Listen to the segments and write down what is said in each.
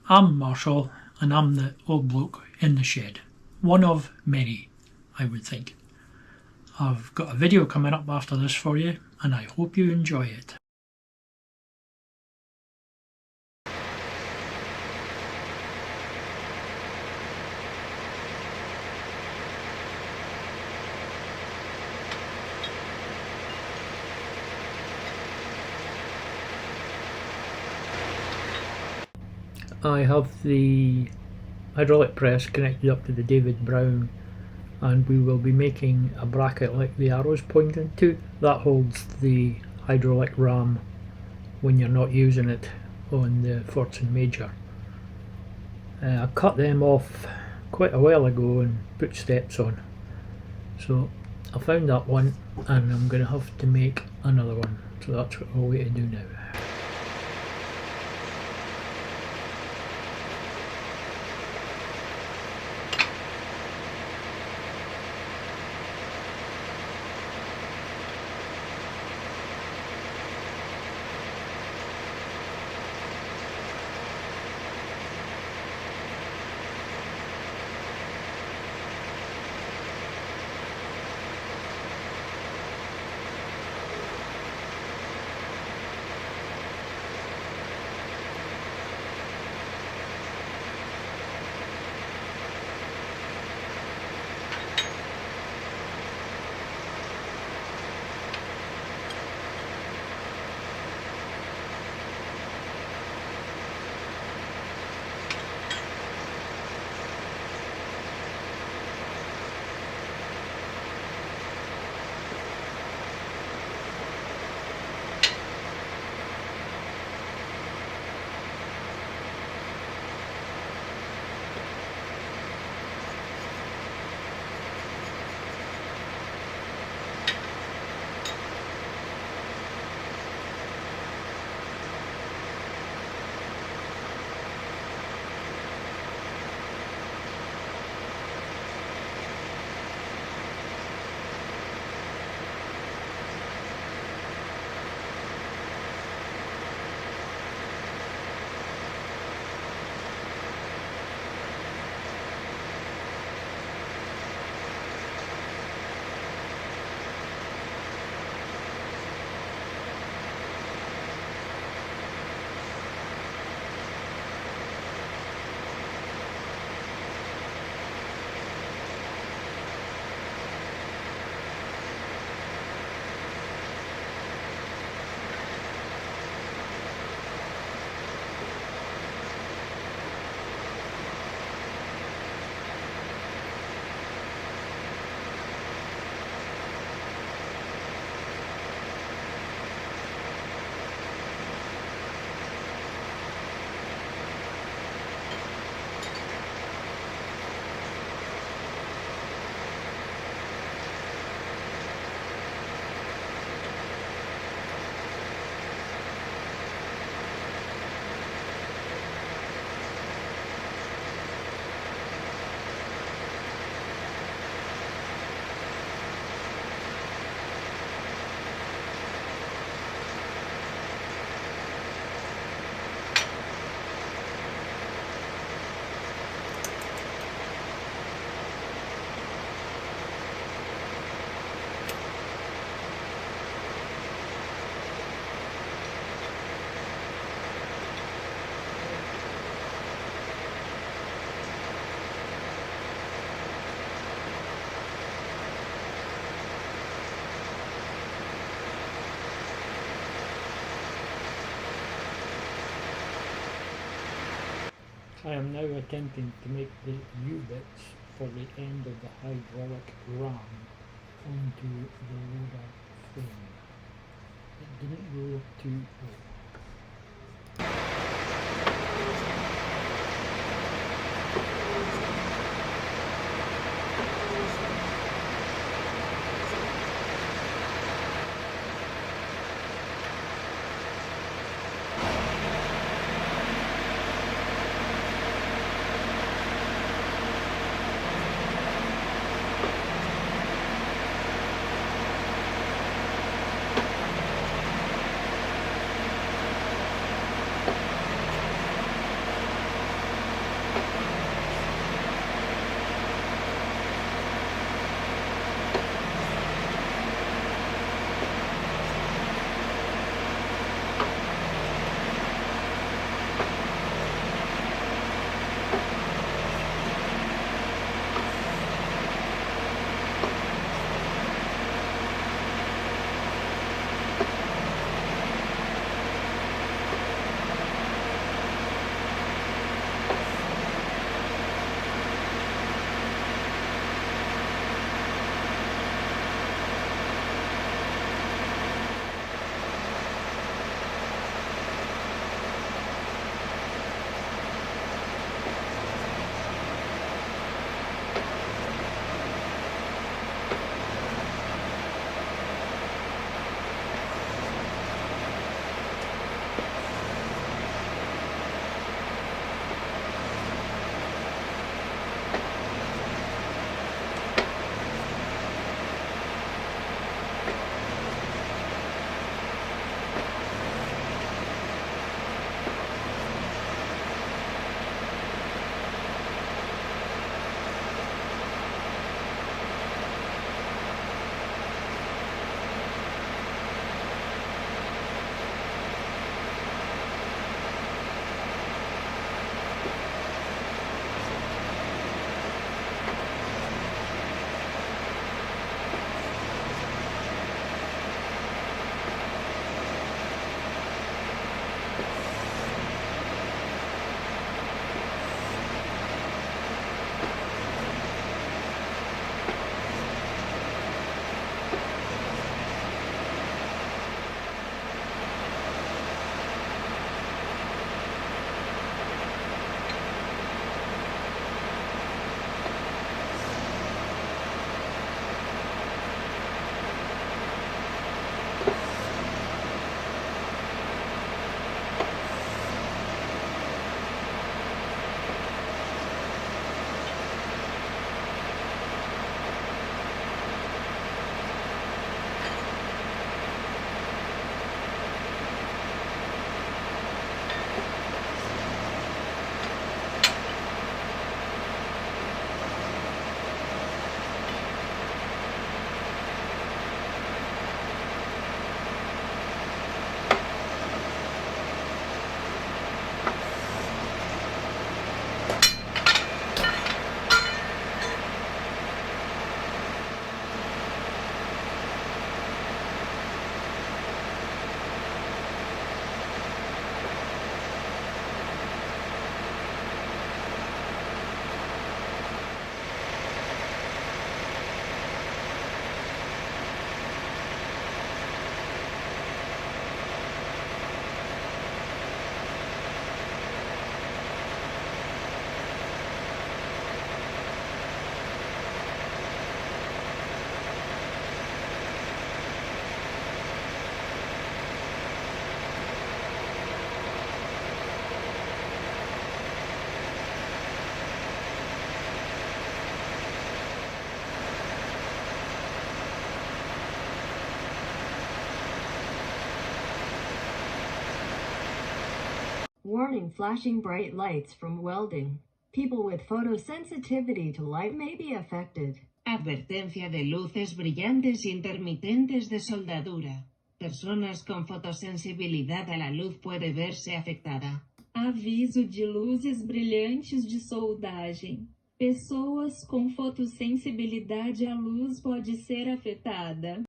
I'm Marshall, and I'm the old bloke in the shed. One of many, I would think. I've got a video coming up after this for you, and I hope you enjoy it. I have the hydraulic press connected up to the David Brown, and we will be making a bracket like the arrows pointing to. That holds the hydraulic ram when you're not using it on the Fortune Major. I cut them off quite a while ago and put steps on, so I found that one and I'm going to have to make another one, so that's what we're going to do now. I am now attempting to make the U-bits for the end of the hydraulic ram onto the loader frame. It didn't go too well. warning flashing bright lights from welding. People with photosensitivity to light may be affected. Advertencia de luces brillantes intermitentes de soldadura. Personas con fotosensibilidad a la luz puede verse afectada. Aviso de luzes brilhantes de soldagem. Pessoas com fotossensibilidade à luz pode ser afetada.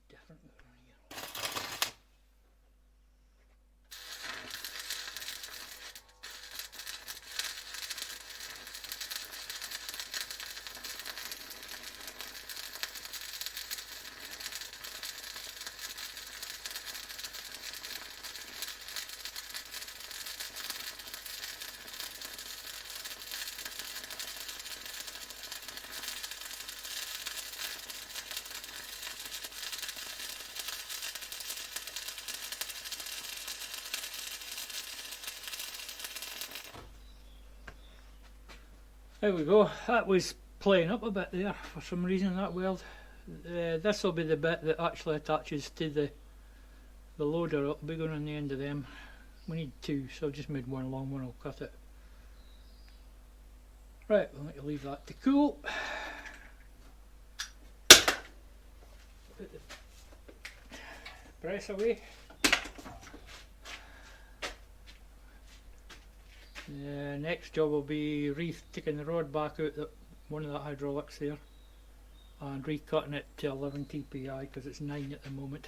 Different over here. There we go, that was playing up a bit there for some reason, that weld. This will be the bit that actually attaches to the loader. It'll be going on the end of them. We need two, so I've just made one long one, I'll cut it. Right, we'll need to leave that to cool. Put the press away. The next job will be taking the rod back out one of the hydraulics there and recutting it to 11 TPI because it's 9 at the moment.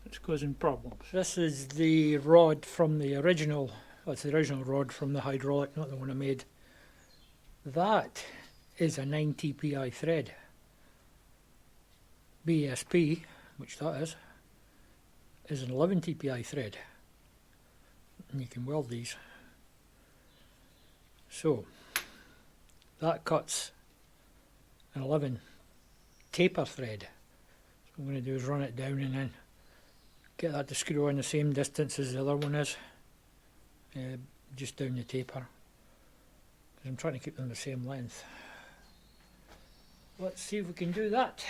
It's causing problems. This is the rod from the original, that's the original rod from the hydraulic, not the one I made. That is a 9 TPI thread. BSP, which that is an 11 TPI thread. And you can weld these. So that cuts an 11 taper thread. So what I'm going to do is run it down and then get that to screw on the same distance as the other one is, just down the taper, because I'm trying to keep them the same length. Let's see if we can do that.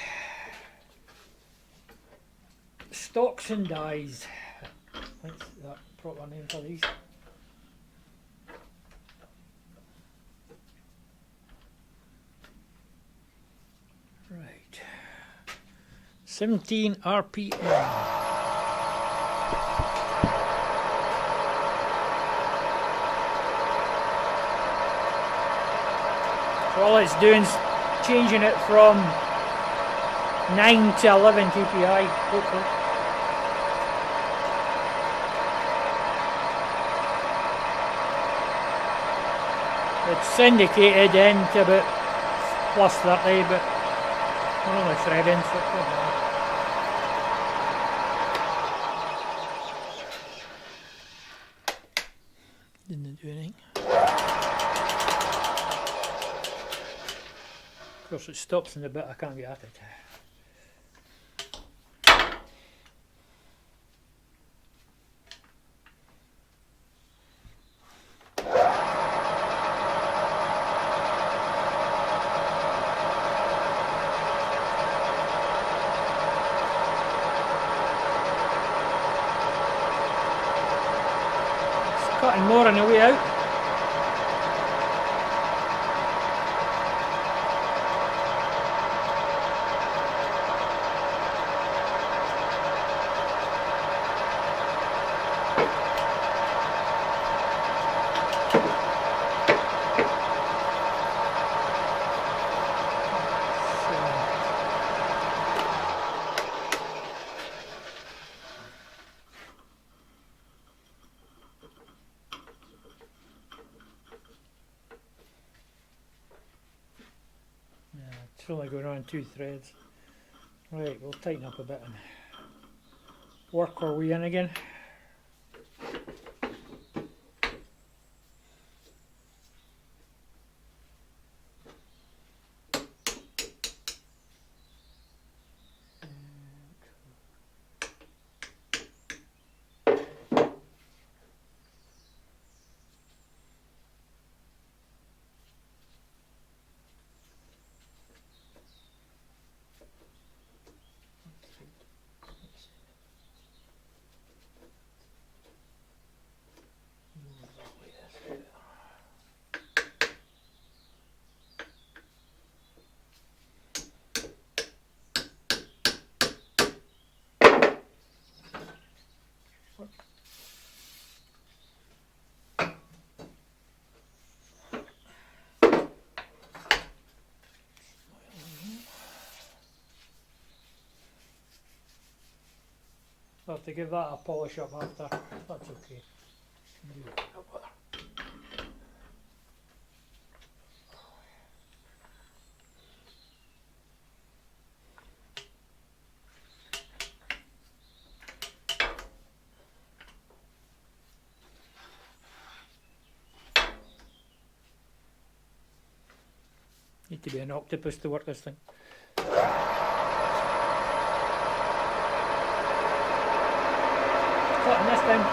Stocks and dies. What's that proper name for these? Right, 17 RPM. So all it's doing is changing it from 9 to 11 TPI, hopefully. It's syndicated into about plus 30, but we're only threading, so it's not bad. Didn't do anything. Of course it stops in the bit I can't get at it. Cutting more on the way out. It's only going on 2 threads. Right, we'll tighten up a bit and work our way in again. I'll have to give that a polish up after. That's okay. Need to be an octopus to work this thing. Cutting this time.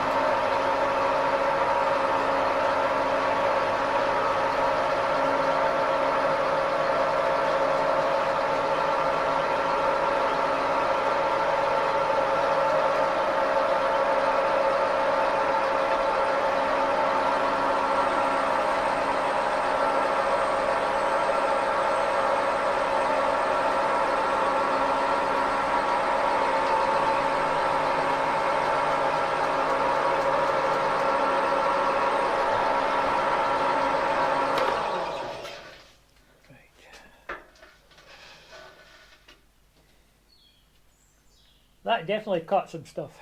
That definitely cut some stuff.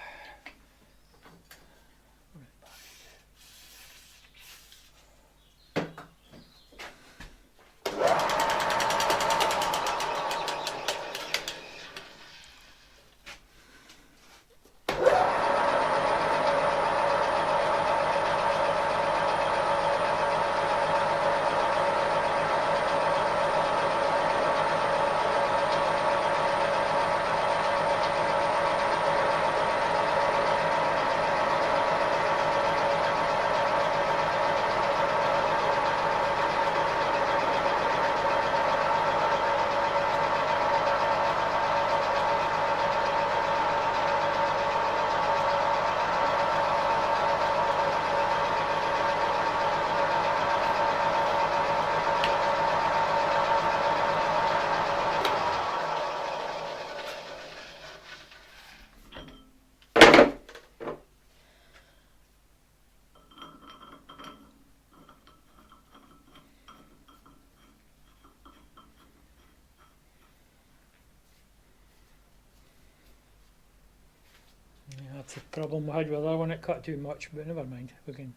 That's the problem we had with that one, it cut too much, but never mind, we can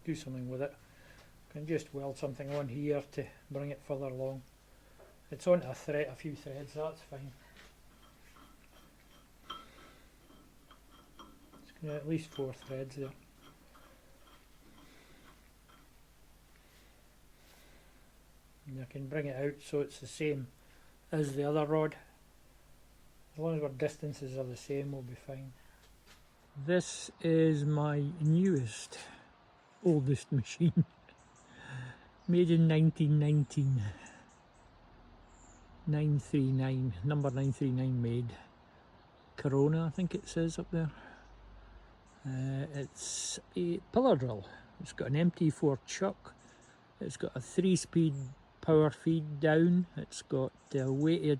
do something with it. We can just weld something on here to bring it further along. It's on a few threads, that's fine. It's got at least 4 threads there. And I can bring it out so it's the same as the other rod. As long as our distances are the same, we'll be fine. This is my newest, oldest machine. Made in 1919. 939, number 939 made. Corona, I think it says up there. It's a pillar drill. It's got an MT4 chuck. It's got a 3-speed power feed down. It's got weighted,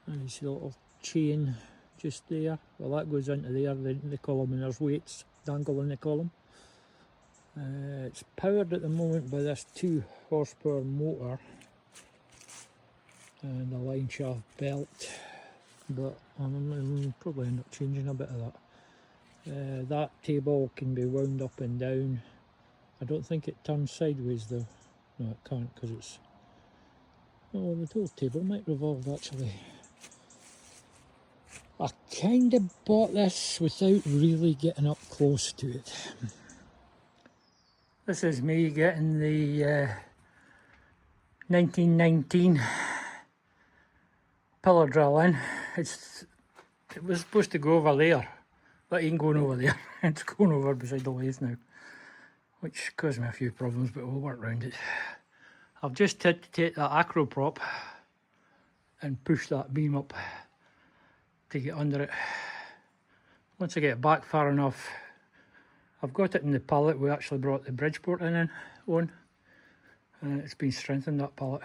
and you see a little chain just there. Well, that goes into there, the column, and there's weights dangle in the column. It's powered at the moment by this 2 horsepower motor and a line shaft belt, but I'm probably end up changing a bit of that. That table can be wound up and down. I don't think it turns sideways though. No, it can't, because it's Oh, the whole table might revolve actually. I kind of bought this without really getting up close to it. This is me getting the 1919 pillar drill in. It was supposed to go over there, but it ain't going over there. It's going over beside the lathe now, which caused me a few problems, but we'll work around it. I've just had to take that acro prop and push that beam up to get under it. Once I get it back far enough, I've got it in the pallet we actually brought the Bridgeport in on, and it's been strengthened, that pallet.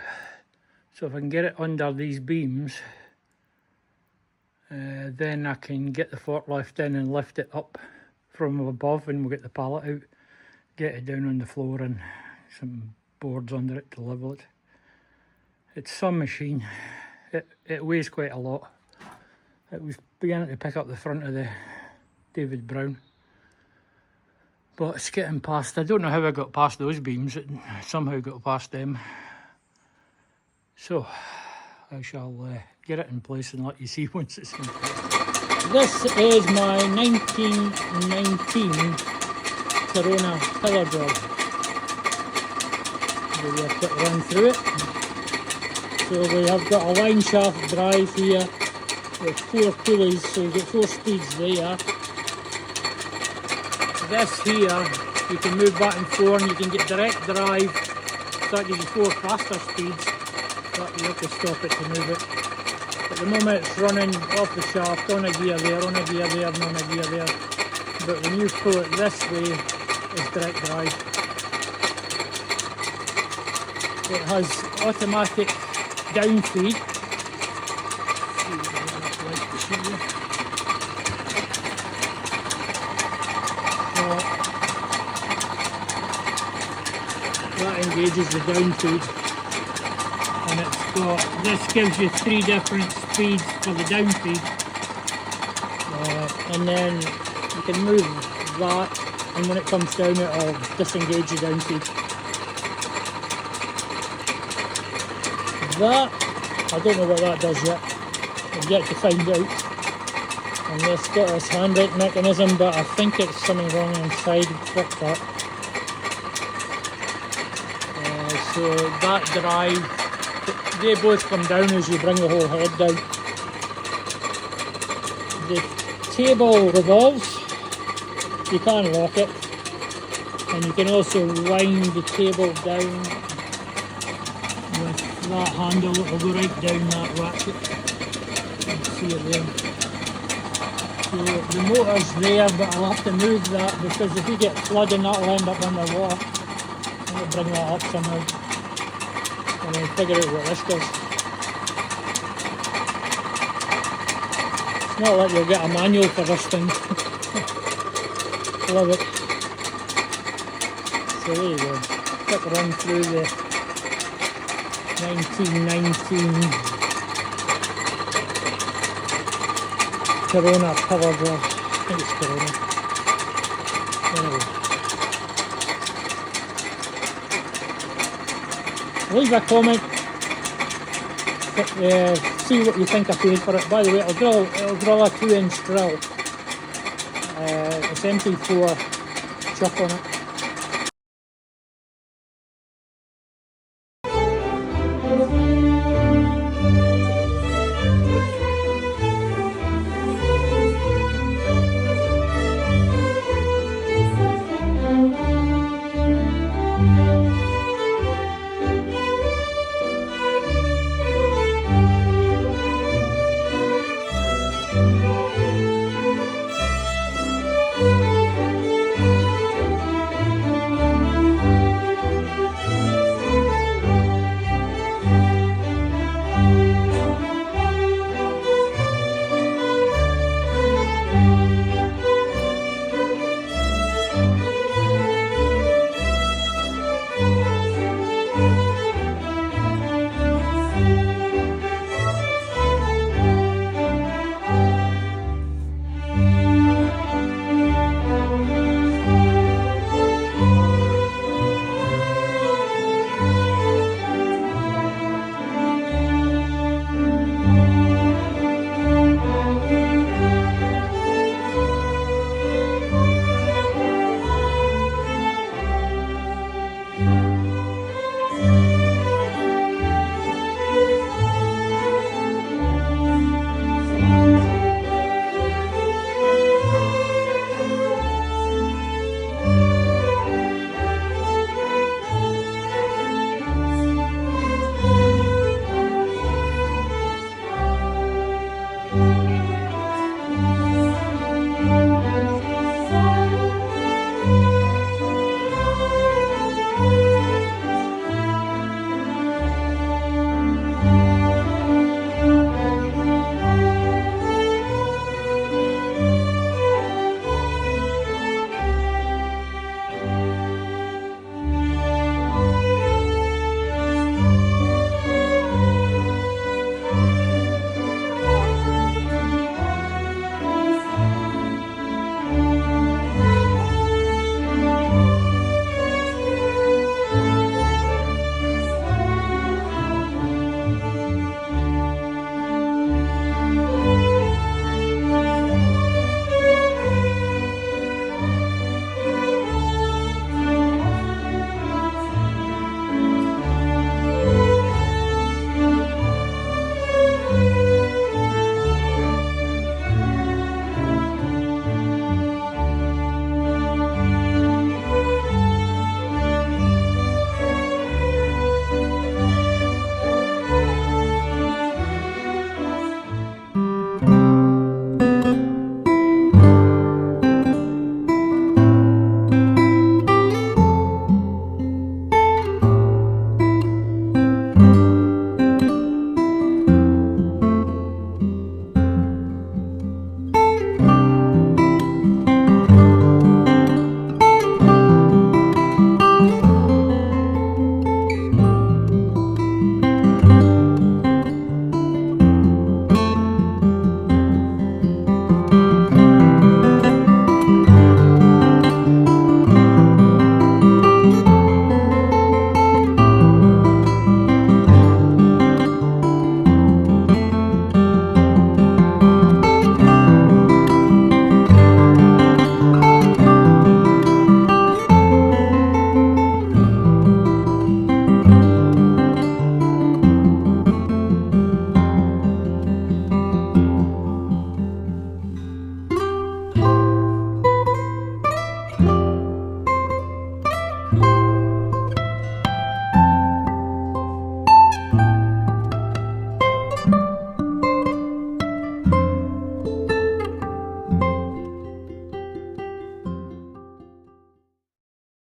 So if I can get it under these beams, then I can get the forklift in and lift it up from above, and we'll get the pallet out, get it down on the floor and some boards under it to level it. It's some machine. It weighs quite a lot. It was beginning to pick up the front of the David Brown, but it's getting past. I don't know how I got past those beams. It somehow got past them. So I shall get it in place and let you see once it's in place. This is my 1919 Corona pillar drill. Give you a quick run through it. So we have got a line shaft drive here with 4 pulleys, so you've got 4 speeds there. This here, you can move back and forth, and you can get direct drive, so that gives you 4 faster speeds, but you have to stop it to move it. At the moment it's running off the shaft, on a gear there, on a gear there, and on a gear there. But when you pull it this way, it's direct drive. It has automatic down feed. That engages the down feed, and this gives you 3 different speeds for the down feed, and then you can move that, and when it comes down it'll disengage the down feed. That, I don't know what that does yet. I've yet to find out. And it's got this handbrake mechanism, but I think it's something wrong inside. Fix that. So that drive, they both come down as you bring the whole head down. The table revolves. You can lock it, and you can also wind the table down with that handle. It will go right down that ratchet. You can see it there. So the motor's there, but I'll have to move that, because if you get flooding, that'll end up underwater. I'll bring that up somehow and then figure out what this does. It's not like you'll get a manual for this thing. Love it. So there you go. Quick run through the 1919 Corona pillar drill. I think it's Corona. Anyway. Leave a comment. See what you think I paid for it. By the way, it'll drill a 2-inch drill. It's MP4 chuck on it.